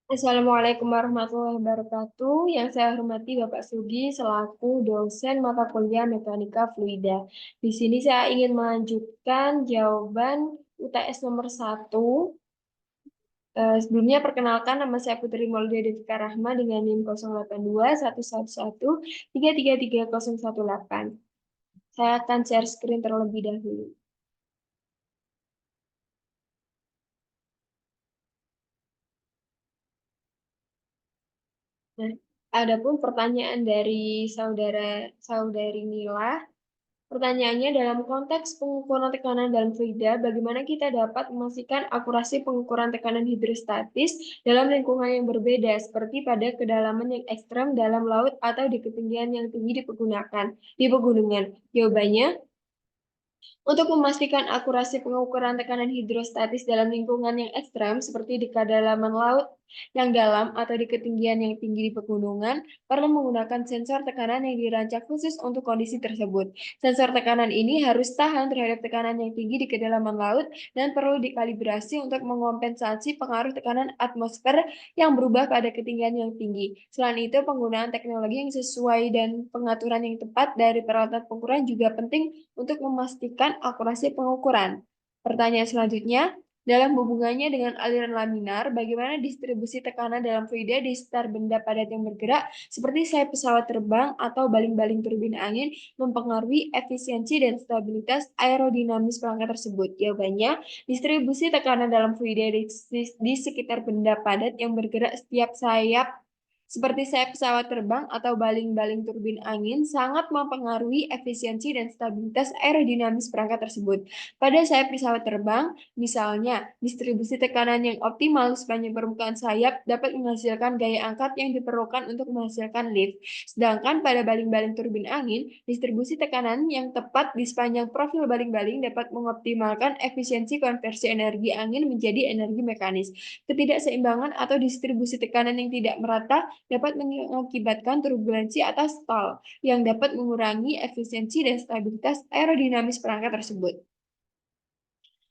Assalamualaikum warahmatullahi wabarakatuh. Yang saya hormati Bapak Sugi selaku dosen mata kuliah Mekanika Fluida. Di sini saya ingin melanjutkan jawaban UTS nomor 1. Sebelumnya perkenalkan nama saya Putri Maulida Devika Rahma dengan NIM 082111333018. Saya akan share screen terlebih dahulu. Nah, adapun pertanyaan dari saudari Nila. Pertanyaannya, dalam konteks pengukuran tekanan dalam fluida, bagaimana kita dapat memastikan akurasi pengukuran tekanan hidrostatis dalam lingkungan yang berbeda, seperti pada kedalaman yang ekstrem dalam laut atau di ketinggian yang tinggi di pegunungan? Jawabannya, untuk memastikan akurasi pengukuran tekanan hidrostatis dalam lingkungan yang ekstrem, seperti di kedalaman laut yang dalam atau di ketinggian yang tinggi di pegunungan, perlu menggunakan sensor tekanan yang dirancang khusus untuk kondisi tersebut. Sensor tekanan ini harus tahan terhadap tekanan yang tinggi di kedalaman laut dan perlu dikalibrasi untuk mengompensasi pengaruh tekanan atmosfer yang berubah pada ketinggian yang tinggi. Selain itu, penggunaan teknologi yang sesuai dan pengaturan yang tepat dari peralatan pengukuran juga penting untuk memastikan akurasi pengukuran. Pertanyaan selanjutnya, dalam hubungannya dengan aliran laminar, bagaimana distribusi tekanan dalam fluida di sekitar benda padat yang bergerak, seperti sayap pesawat terbang atau baling-baling turbin angin, mempengaruhi efisiensi dan stabilitas aerodinamis perangkat tersebut? Jawabannya, distribusi tekanan dalam fluida di sekitar benda padat yang bergerak setiap sayap seperti sayap pesawat terbang atau baling-baling turbin angin sangat mempengaruhi efisiensi dan stabilitas aerodinamis perangkat tersebut. Pada sayap pesawat terbang, misalnya, distribusi tekanan yang optimal sepanjang permukaan sayap dapat menghasilkan gaya angkat yang diperlukan untuk menghasilkan lift. Sedangkan pada baling-baling turbin angin, distribusi tekanan yang tepat di sepanjang profil baling-baling dapat mengoptimalkan efisiensi konversi energi angin menjadi energi mekanis. Ketidakseimbangan atau distribusi tekanan yang tidak merata dapat mengakibatkan turbulensi atau stall yang dapat mengurangi efisiensi dan stabilitas aerodinamis perangkat tersebut.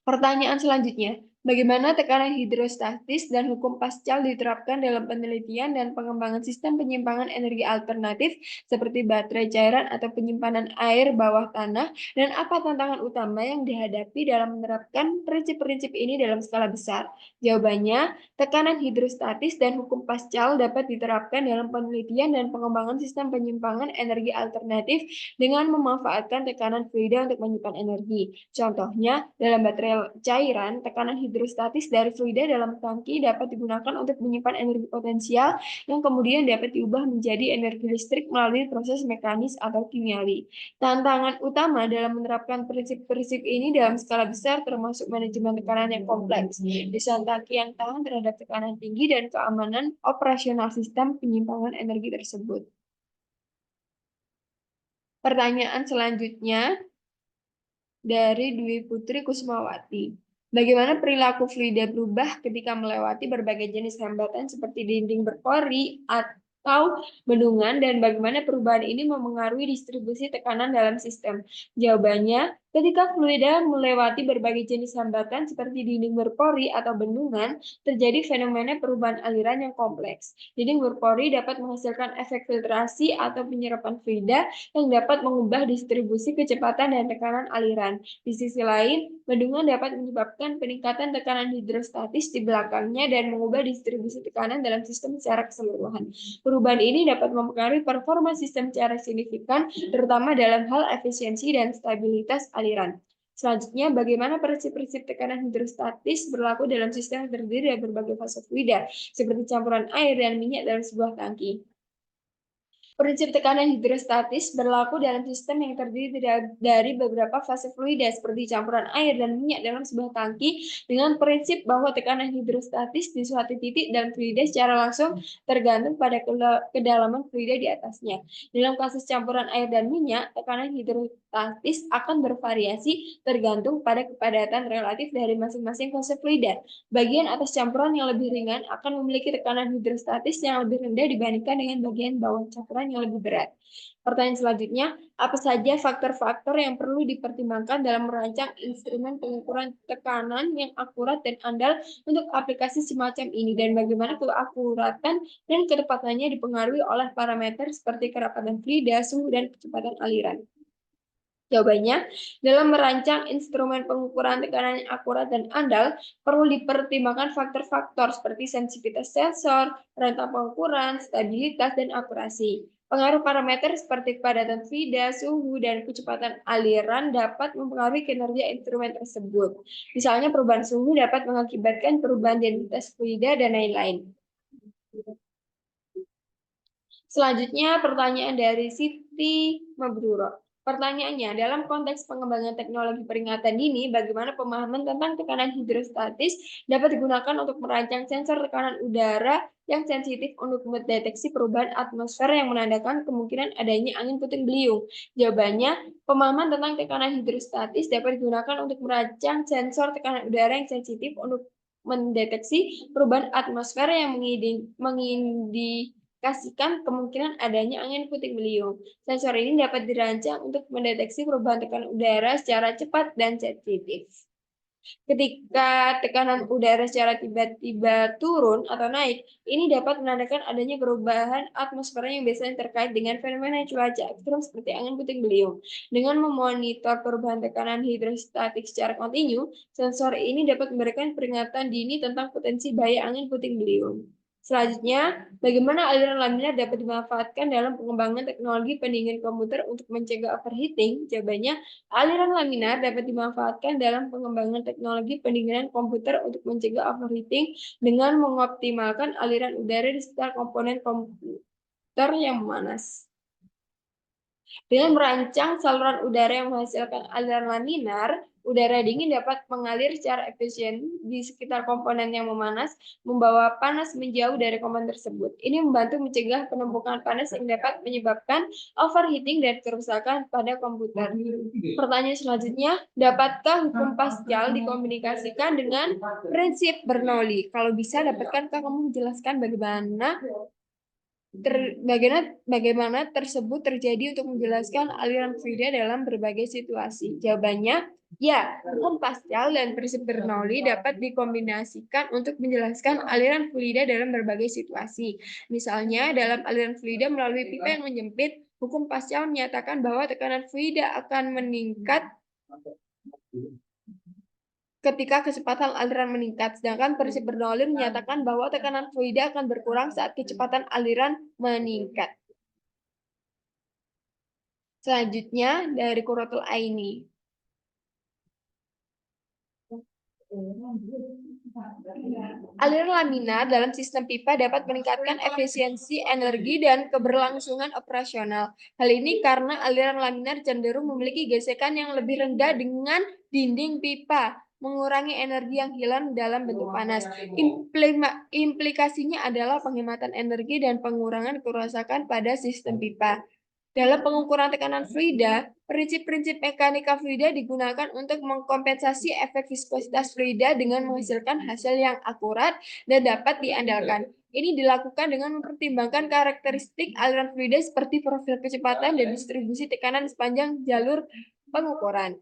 Pertanyaan selanjutnya, bagaimana tekanan hidrostatis dan hukum Pascal diterapkan dalam penelitian dan pengembangan sistem penyimpangan energi alternatif seperti baterai cairan atau penyimpanan air bawah tanah, dan apa tantangan utama yang dihadapi dalam menerapkan prinsip-prinsip ini dalam skala besar? Jawabannya, tekanan hidrostatis dan hukum Pascal dapat diterapkan dalam penelitian dan pengembangan sistem penyimpangan energi alternatif dengan memanfaatkan tekanan fluida untuk menyimpan energi. Contohnya, dalam baterai cairan, tekanan hidrostatis dari fluida dalam tangki dapat digunakan untuk menyimpan energi potensial yang kemudian dapat diubah menjadi energi listrik melalui proses mekanis atau kimiawi. Tantangan utama dalam menerapkan prinsip-prinsip ini dalam skala besar termasuk manajemen tekanan yang kompleks, desain tangki yang tahan terhadap tekanan tinggi, dan keamanan operasional sistem penyimpangan energi tersebut. Pertanyaan selanjutnya dari Dwi Putri Kusmawati. Bagaimana perilaku fluida berubah ketika melewati berbagai jenis hambatan seperti dinding berpori atau bendungan, dan bagaimana perubahan ini memengaruhi distribusi tekanan dalam sistem? Jawabannya, ketika fluida melewati berbagai jenis hambatan seperti dinding berpori atau bendungan, terjadi fenomena perubahan aliran yang kompleks. Dinding berpori dapat menghasilkan efek filtrasi atau penyerapan fluida yang dapat mengubah distribusi kecepatan dan tekanan aliran. Di sisi lain, bendungan dapat menyebabkan peningkatan tekanan hidrostatis di belakangnya dan mengubah distribusi tekanan dalam sistem secara keseluruhan. Perubahan ini dapat mempengaruhi performa sistem secara signifikan, terutama dalam hal efisiensi dan stabilitas aliran. Selanjutnya, bagaimana prinsip-prinsip tekanan hidrostatis berlaku dalam sistem yang terdiri dari berbagai fase fluida, seperti campuran air dan minyak dalam sebuah tangki? Prinsip tekanan hidrostatis berlaku dalam sistem yang terdiri dari beberapa fase fluida seperti campuran air dan minyak dalam sebuah tangki, dengan prinsip bahwa tekanan hidrostatis di suatu titik dalam fluida secara langsung tergantung pada kedalaman fluida di atasnya. Dalam kasus campuran air dan minyak, tekanan hidrostatis akan bervariasi tergantung pada kepadatan relatif dari masing-masing fase fluida. Bagian atas campuran yang lebih ringan akan memiliki tekanan hidrostatis yang lebih rendah dibandingkan dengan bagian bawah campuran yang lebih berat. Pertanyaan selanjutnya, apa saja faktor-faktor yang perlu dipertimbangkan dalam merancang instrumen pengukuran tekanan yang akurat dan andal untuk aplikasi semacam ini, dan bagaimana keakuratan dan ketepatannya dipengaruhi oleh parameter seperti kerapatan fluida, suhu, dan kecepatan aliran? Jawabannya, dalam merancang instrumen pengukuran tekanan yang akurat dan andal, perlu dipertimbangkan faktor-faktor seperti sensitivitas sensor, rentang pengukuran, stabilitas, dan akurasi. Pengaruh parameter seperti kepadatan fluida, suhu, dan kecepatan aliran dapat mempengaruhi kinerja instrumen tersebut. Misalnya, perubahan suhu dapat mengakibatkan perubahan densitas fluida dan lain-lain. Selanjutnya, pertanyaan dari Siti Mabruro. Pertanyaannya, dalam konteks pengembangan teknologi peringatan dini, bagaimana pemahaman tentang tekanan hidrostatis dapat digunakan untuk merancang sensor tekanan udara yang sensitif untuk mendeteksi perubahan atmosfer yang menandakan kemungkinan adanya angin puting beliung? Jawabannya, pemahaman tentang tekanan hidrostatis dapat digunakan untuk merancang sensor tekanan udara yang sensitif untuk mendeteksi perubahan atmosfer yang kasihkan kemungkinan adanya angin puting beliung. Sensor ini dapat dirancang untuk mendeteksi perubahan tekanan udara secara cepat dan sensitif. Ketika tekanan udara secara tiba-tiba turun atau naik, ini dapat menandakan adanya perubahan atmosfer yang biasanya terkait dengan fenomena cuaca ekstrem seperti angin puting beliung. Dengan memonitor perubahan tekanan hidrostatik secara kontinu, sensor ini dapat memberikan peringatan dini tentang potensi bahaya angin puting beliung. Selanjutnya, bagaimana aliran laminar dapat dimanfaatkan dalam pengembangan teknologi pendingin komputer untuk mencegah overheating? Jawabannya, aliran laminar dapat dimanfaatkan dalam pengembangan teknologi pendinginan komputer untuk mencegah overheating dengan mengoptimalkan aliran udara di sekitar komponen komputer yang memanas. Dengan merancang saluran udara yang menghasilkan aliran laminar, udara dingin dapat mengalir secara efisien di sekitar komponen yang memanas, membawa panas menjauh dari komponen tersebut. Ini membantu mencegah penumpukan panas yang dapat menyebabkan overheating dan kerusakan pada komputer. Pertanyaan selanjutnya, dapatkah hukum Pascal dikomunikasikan dengan prinsip Bernoulli? Kalau bisa, dapatkah kamu menjelaskan bagaimana tersebut terjadi untuk menjelaskan aliran fluida dalam berbagai situasi? Jawabannya, ya, hukum Pascal dan prinsip Bernoulli dapat dikombinasikan untuk menjelaskan aliran fluida dalam berbagai situasi. Misalnya, dalam aliran fluida melalui pipa yang menyempit, hukum Pascal menyatakan bahwa tekanan fluida akan meningkat ketika kecepatan aliran meningkat, sedangkan prinsip Bernoulli menyatakan bahwa tekanan fluida akan berkurang saat kecepatan aliran meningkat. Selanjutnya dari Qurratul Aini. Aliran laminar dalam sistem pipa dapat meningkatkan efisiensi energi dan keberlangsungan operasional. Hal ini karena aliran laminar cenderung memiliki gesekan yang lebih rendah dengan dinding pipa, mengurangi energi yang hilang dalam bentuk panas. Implikasinya adalah penghematan energi dan pengurangan kerusakan pada sistem pipa. Dalam pengukuran tekanan fluida, prinsip-prinsip mekanika fluida digunakan untuk mengkompensasi efek viskositas fluida dengan menghasilkan hasil yang akurat dan dapat diandalkan. Ini dilakukan dengan mempertimbangkan karakteristik aliran fluida seperti profil kecepatan dan distribusi tekanan sepanjang jalur pengukuran.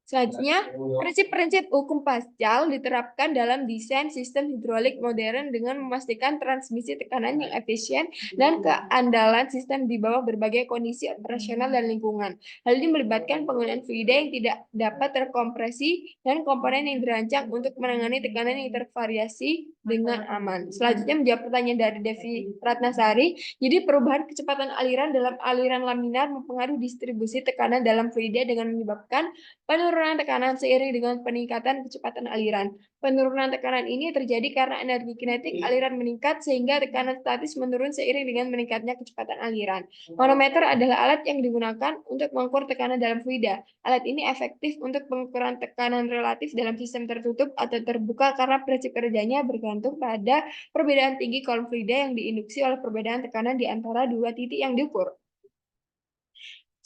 Selanjutnya, prinsip-prinsip hukum Pascal diterapkan dalam desain sistem hidrolik modern dengan memastikan transmisi tekanan yang efisien dan keandalan sistem di bawah berbagai kondisi operasional dan lingkungan. Hal ini melibatkan penggunaan fluida yang tidak dapat terkompresi dan komponen yang dirancang untuk menangani tekanan yang tervariasi dengan aman. Selanjutnya menjawab pertanyaan dari Devi Ratnasari. Jadi perubahan kecepatan aliran dalam aliran laminar mempengaruhi distribusi tekanan dalam fluida dengan menyebabkan penurunan tekanan seiring dengan peningkatan kecepatan aliran. Penurunan tekanan ini terjadi karena energi kinetik aliran meningkat sehingga tekanan statis menurun seiring dengan meningkatnya kecepatan aliran. Manometer adalah alat yang digunakan untuk mengukur tekanan dalam fluida. Alat ini efektif untuk pengukuran tekanan relatif dalam sistem tertutup atau terbuka karena prinsip kerjanya bergantung pada perbedaan tinggi kolom fluida yang diinduksi oleh perbedaan tekanan di antara dua titik yang diukur.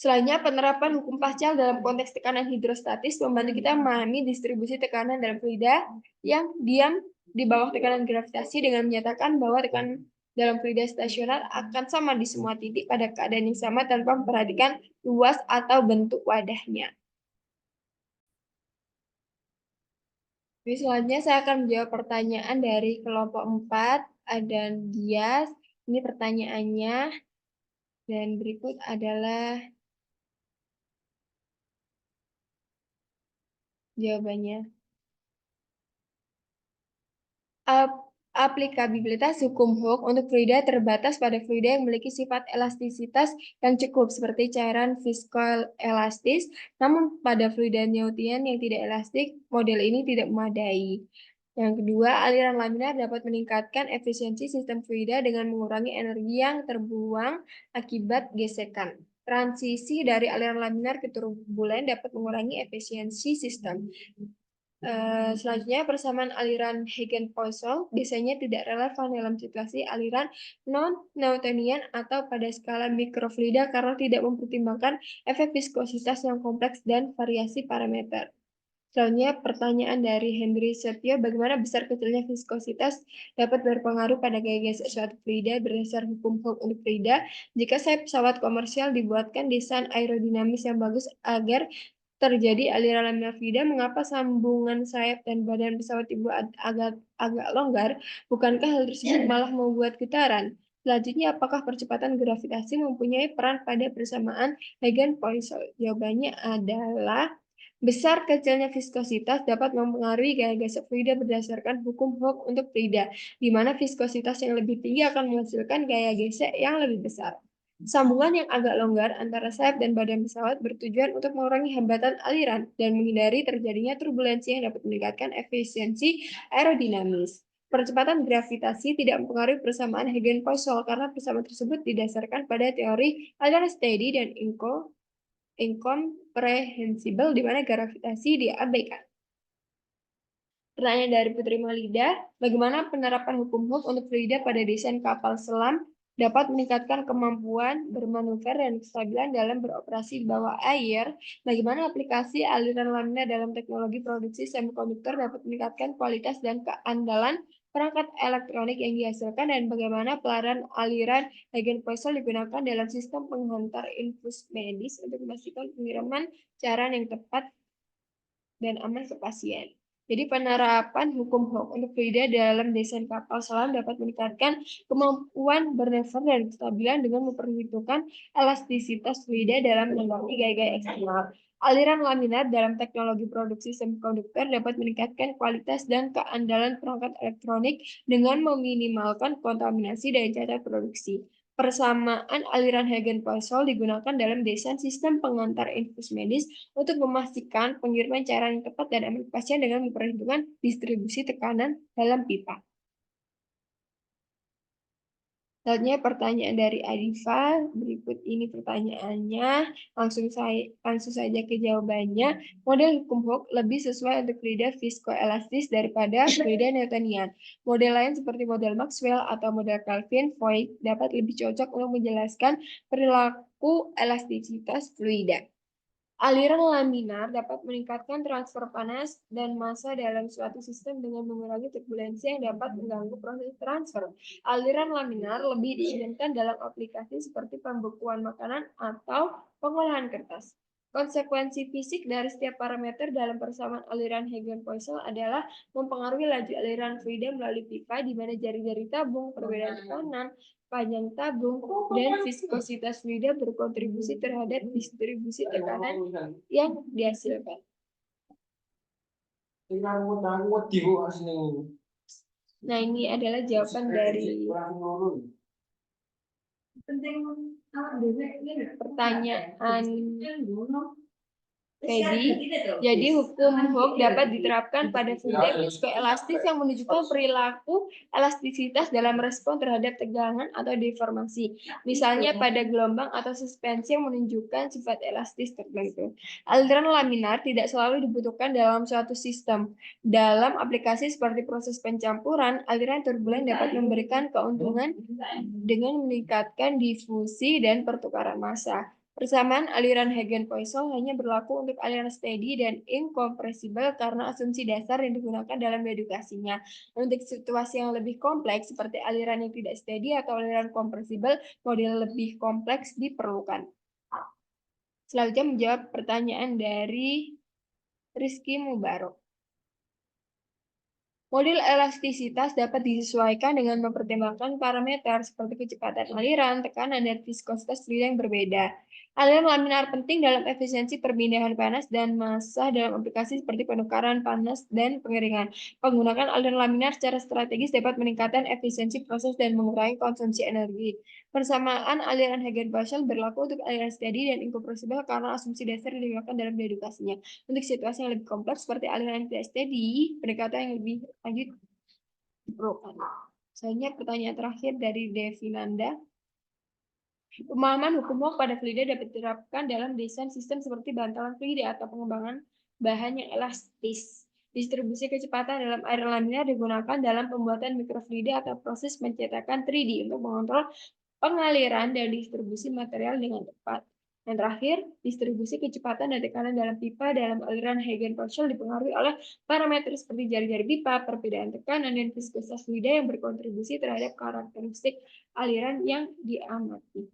Selanjutnya, penerapan hukum Pascal dalam konteks tekanan hidrostatis membantu kita memahami distribusi tekanan dalam fluida yang diam di bawah tekanan gravitasi dengan menyatakan bahwa tekanan dalam fluida stasioner akan sama di semua titik pada keadaan yang sama tanpa memperhatikan luas atau bentuk wadahnya. Jadi selanjutnya saya akan menjawab pertanyaan dari kelompok 4, ada Dias. Ini pertanyaannya, dan berikut adalah jawabannya. Aplikabilitas hukum Hooke untuk fluida terbatas pada fluida yang memiliki sifat elastisitas yang cukup, seperti cairan viskoelastis, namun pada fluida Newtonian yang tidak elastik, model ini tidak memadai. Yang kedua, aliran laminar dapat meningkatkan efisiensi sistem fluida dengan mengurangi energi yang terbuang akibat gesekan. Transisi dari aliran laminar ke turbulen dapat mengurangi efisiensi sistem. Selanjutnya, persamaan aliran Hagen-Poiseuille biasanya tidak relevan dalam situasi aliran non-Newtonian atau pada skala mikrofluida karena tidak mempertimbangkan efek viskositas yang kompleks dan variasi parameter. Selanjutnya, pertanyaan dari Henry Setio, bagaimana besar kecilnya viskositas dapat berpengaruh pada gaya gesek suatu fluida berdasar hukum Hooke untuk fluida? Jika sayap pesawat komersial dibuatkan desain aerodinamis yang bagus agar terjadi aliran laminar fluida, mengapa sambungan sayap dan badan pesawat dibuat agak longgar? Bukankah hal tersebut malah membuat getaran? Selanjutnya, apakah percepatan gravitasi mempunyai peran pada persamaan Hagen-Poiseuille? Jawabannya adalah besar kecilnya viskositas dapat mempengaruhi gaya gesek fluida berdasarkan hukum Hooke untuk fluida, di mana viskositas yang lebih tinggi akan menghasilkan gaya gesek yang lebih besar. Sambungan yang agak longgar antara sayap dan badan pesawat bertujuan untuk mengurangi hambatan aliran dan menghindari terjadinya turbulensi yang dapat meningkatkan efisiensi aerodinamis. Percepatan gravitasi tidak mempengaruhi persamaan Hagen-Poiseuille karena persamaan tersebut didasarkan pada teori aliran steady dan incomprehensible di mana gravitasi diabaikan. Pertanyaan dari Putri Malida, bagaimana penerapan hukum Hooke untuk fluida pada desain kapal selam dapat meningkatkan kemampuan bermanuver dan kestabilan dalam beroperasi di bawah air? Bagaimana aplikasi aliran laminar dalam teknologi produksi semikonduktor dapat meningkatkan kualitas dan keandalan perangkat elektronik yang dihasilkan, dan bagaimana pelaran aliran Hagen-Poiseuille digunakan dalam sistem penghantar infus medis untuk memastikan pengiriman cairan yang tepat dan aman ke pasien. Jadi penerapan hukum Hooke untuk fluida dalam desain kapal selam dapat meningkatkan kemampuan bermanuver dan kestabilan dengan memperhitungkan elastisitas fluida dalam menghadapi gaya-gaya eksternal. Aliran laminar dalam teknologi produksi semikonduktor dapat meningkatkan kualitas dan keandalan perangkat elektronik dengan meminimalkan kontaminasi dan cacat produksi. Persamaan aliran Hagen-Poiseuille digunakan dalam desain sistem pengantar infus medis untuk memastikan pengiriman cairan yang tepat dan aman ke pasien dengan memperhitungkan distribusi tekanan dalam pipa. Selanjutnya pertanyaan dari Adifa, berikut ini pertanyaannya, langsung saja ke jawabannya. Model hukum Hooke lebih sesuai untuk fluida viskoelastis daripada fluida Newtonian. Model lain seperti model Maxwell atau model Kelvin-Voigt dapat lebih cocok untuk menjelaskan perilaku elastisitas fluida. Aliran laminar dapat meningkatkan transfer panas dan massa dalam suatu sistem dengan mengurangi turbulensi yang dapat mengganggu proses transfer. Aliran laminar lebih diinginkan dalam aplikasi seperti pembekuan makanan atau pengolahan kertas. Konsekuensi fisik dari setiap parameter dalam persamaan aliran Hagen-Poiseuille adalah mempengaruhi laju aliran fluida melalui pipa di mana jari-jari tabung, perbedaan tekanan, panjang tabung, dan viskositas fluida berkontribusi terhadap distribusi tekanan yang dihasilkan. Nah, ini adalah jawaban dari pertanyaan jadi hukum Hooke dapat diterapkan pada fluida viskoelastis yang menunjukkan perilaku elastisitas dalam respon terhadap tegangan atau deformasi. Misalnya pada gelombang atau suspensi yang menunjukkan sifat elastis tertentu. Aliran laminar tidak selalu dibutuhkan dalam suatu sistem. Dalam aplikasi seperti proses pencampuran, aliran turbulen dapat memberikan keuntungan dengan meningkatkan difusi dan pertukaran massa. Persamaan aliran Hagen-Poisson hanya berlaku untuk aliran steady dan incompressible karena asumsi dasar yang digunakan dalam dedukasinya. Untuk situasi yang lebih kompleks, seperti aliran yang tidak steady atau aliran compressible, model lebih kompleks diperlukan. Selanjutnya menjawab pertanyaan dari Rizky Mubarok. Model elastisitas dapat disesuaikan dengan mempertimbangkan parameter seperti kecepatan aliran, tekanan, dan viskositas fluid yang berbeda. Aliran laminar penting dalam efisiensi perpindahan panas dan massa dalam aplikasi seperti penukaran panas dan pengeringan. Penggunaan aliran laminar secara strategis dapat meningkatkan efisiensi proses dan mengurangi konsumsi energi. Persamaan aliran Hagen-Poisson berlaku untuk aliran steady dan incompressible karena asumsi dasar yang digunakan dalam dedukasinya. Untuk situasi yang lebih kompleks seperti aliran yang tidak steady, pendekatan yang lebih lanjut diperlukan. Selanjutnya pertanyaan terakhir dari Devi Nanda. Pemahaman hukum Hooke pada fluida dapat diterapkan dalam desain sistem seperti bantalan fluida atau pengembangan bahan yang elastis. Distribusi kecepatan dalam air laminar digunakan dalam pembuatan mikrofluida atau proses pencetakan 3D untuk mengontrol pengaliran dan distribusi material dengan tepat. Yang terakhir, distribusi kecepatan dan tekanan dalam pipa dalam aliran Hagen-Poisson dipengaruhi oleh parameter seperti jari-jari pipa, perbedaan tekanan, dan viskositas fluida yang berkontribusi terhadap karakteristik aliran yang diamati.